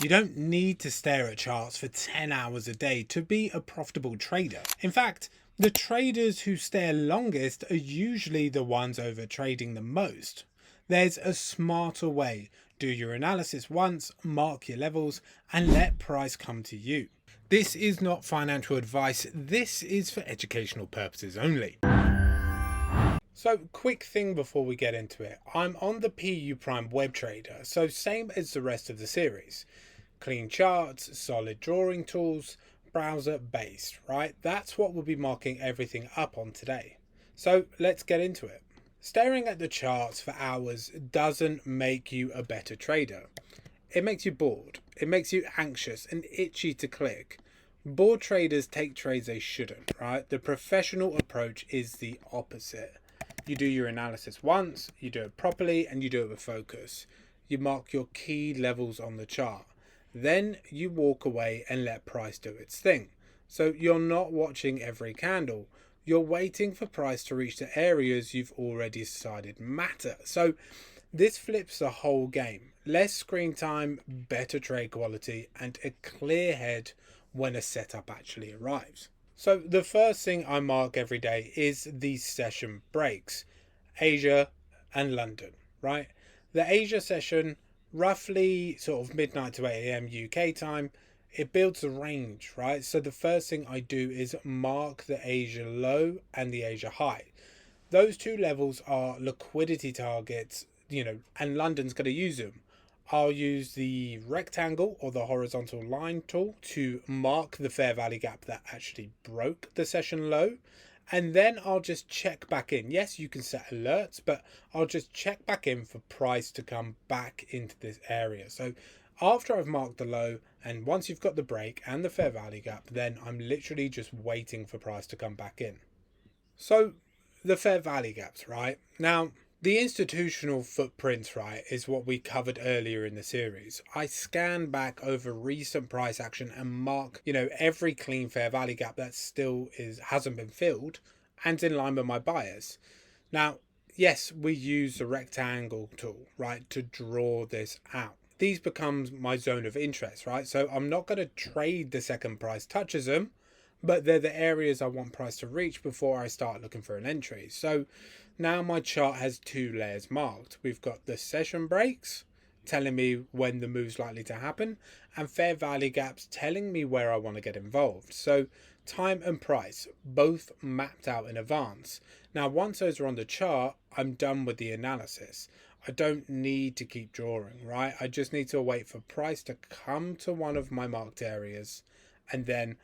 You don't need to stare at charts for 10 hours a day to be a profitable trader. In fact, the traders who stare longest are usually the ones over trading the most. There's a smarter way. Do your analysis once, mark your levels, and let price come to you. This is not financial advice. This is for educational purposes only. So, quick thing before we get into it. I'm on the PU Prime web trader, so same as the rest of the series. Clean charts, solid drawing tools, browser based, right? That's what we'll be marking everything up on today. So let's get into it. Staring at the charts for hours doesn't make you a better trader. It makes you bored. It makes you anxious and itchy to click. Bored traders take trades they shouldn't, right? The professional approach is the opposite. You do your analysis once, you do it properly, and you do it with focus. You mark your key levels on the chart. Then you walk away and let price do its thing. So you're not watching every candle. You're waiting for price to reach the areas you've already decided matter. So this flips the whole game. Less screen time, better trade quality, and a clear head when a setup actually arrives. So the first thing I mark every day is these session breaks, Asia and London, right? The Asia session, roughly sort of midnight to 8 AM UK time, it builds a range, right? So the first thing I do is mark the Asia low and the Asia high. Those two levels are liquidity targets, and London's going to use them. I'll use the rectangle or the horizontal line tool to mark the fair value gap that actually broke the session low. And then I'll just check back in. Yes, you can set alerts, but I'll just check back in for price to come back into this area. So after I've marked the low, and once you've got the break and the fair value gap, then I'm literally just waiting for price to come back in. So the fair value gaps, right? Now, the institutional footprints, right, is what we covered earlier in the series. I scan back over recent price action and mark, every clean fair value gap that still hasn't been filled and in line with my bias. Now, yes, we use the rectangle tool, right, to draw this out. These becomes my zone of interest, right? So I'm not going to trade the second price touches them, but they're the areas I want price to reach before I start looking for an entry. So now my chart has two layers marked. We've got the session breaks telling me when the move's likely to happen, and fair value gaps telling me where I want to get involved. So time and price both mapped out in advance. Now once those are on the chart, I'm done with the analysis. I don't need to keep drawing, right? I just need to wait for price to come to one of my marked areas, and then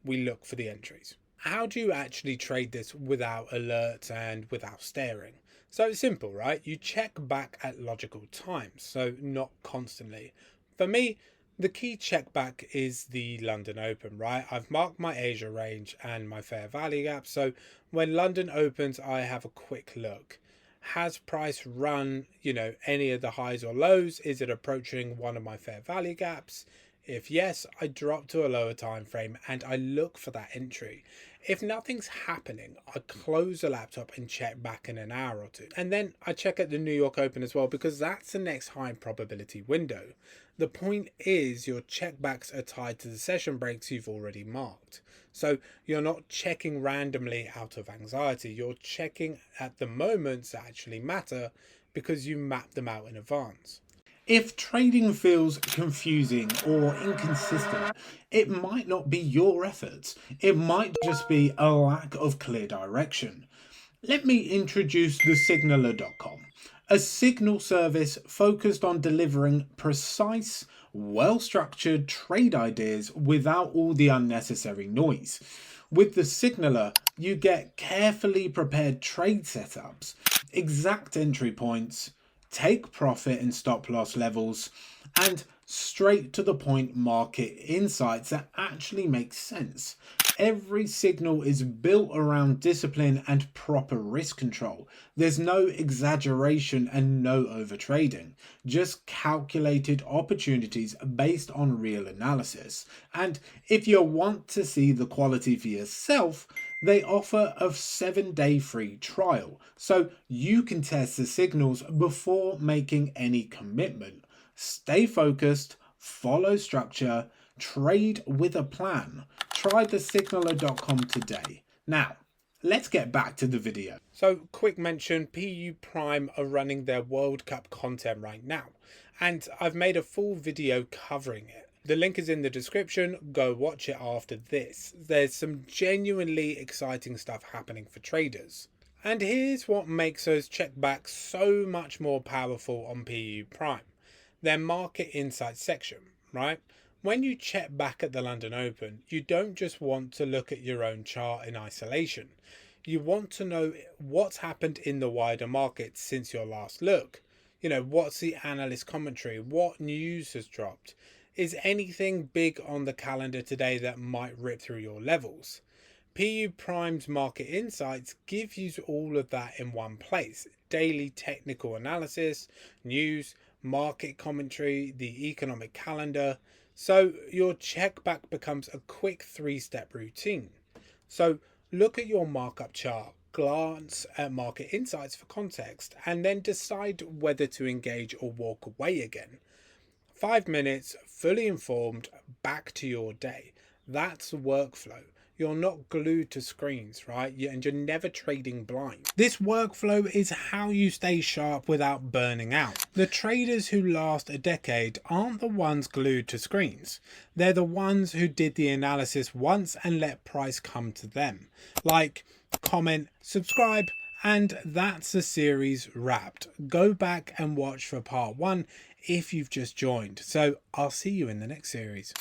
we look for the entries. How do you actually trade this without alerts and without staring? So it's simple, right? You check back at logical times, so not constantly. For me, the key check back is the London Open, right? I've marked my Asia range and my fair value gap. So when London opens, I have a quick look. Has price run, any of the highs or lows? Is it approaching one of my fair value gaps? If yes, I drop to a lower time frame and I look for that entry. If nothing's happening, I close the laptop and check back in an hour or two. And then I check at the New York Open as well, because that's the next high probability window. The point is your checkbacks are tied to the session breaks you've already marked. So you're not checking randomly out of anxiety. You're checking at the moments that actually matter because you map them out in advance. If trading feels confusing or inconsistent, it might not be your efforts. It might just be a lack of clear direction. Let me introduce the Signaler.com, a signal service focused on delivering precise, well-structured trade ideas without all the unnecessary noise. With the Signaler, you get carefully prepared trade setups, exact entry points, take profit and stop loss levels, and straight to the point market insights that actually make sense. Every signal is built around discipline and proper risk control. There's no exaggeration and no overtrading, just calculated opportunities based on real analysis. And if you want to see the quality for yourself, they offer a 7-day free trial, so you can test the signals before making any commitment. Stay focused, follow structure, trade with a plan. Try thesignaler.com today. Now, let's get back to the video. So, quick mention, PU Prime are running their World Cup content right now, and I've made a full video covering it. The link is in the description, go watch it after this. There's some genuinely exciting stuff happening for traders. And here's what makes those checkbacks so much more powerful on PU Prime. Their market insights section, right? When you check back at the London Open, you don't just want to look at your own chart in isolation. You want to know what's happened in the wider market since your last look. You know, what's the analyst commentary? What news has dropped? Is anything big on the calendar today that might rip through your levels? PU Prime's market insights give you all of that in one place. Daily technical analysis, news, market commentary, the economic calendar. So your checkback becomes a quick 3-step routine. So look at your markup chart, glance at market insights for context, and then decide whether to engage or walk away again. 5 minutes, fully informed, back to your day. That's workflow. You're not glued to screens, right? And you're never trading blind. This workflow is how you stay sharp without burning out. The traders who last a decade aren't the ones glued to screens. They're the ones who did the analysis once and let price come to them. Like, comment, subscribe, and that's the series wrapped. Go back and watch for part 1 if you've just joined. So I'll see you in the next series.